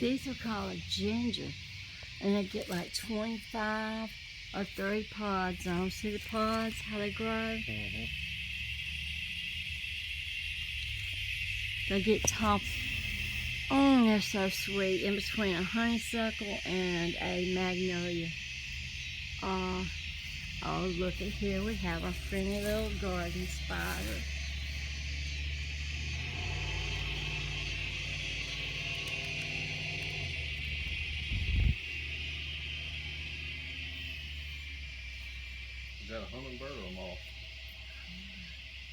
These are called a ginger, and they get like 25 or 30 pods on them. See the pods, how they grow? They get top. Oh, they're so sweet. In between a honeysuckle and a magnolia. Oh, look at here. We have a friendly little garden spider. Is that a hummingbird or a moth?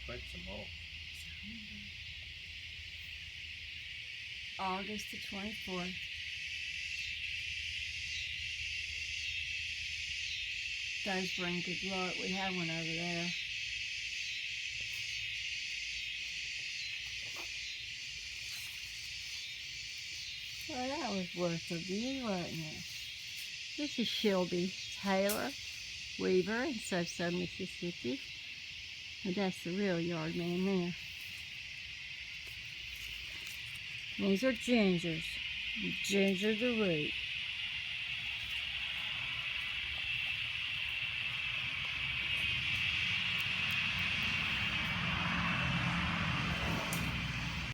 I think it's a moth. August the 24th. Those bring good luck. We have one over there. Well, that was worth a view, wasn't it? This is Shelby Taylor Weaver in So-So, Mississippi. And that's the real yard man there. These are gingers. Ginger the root.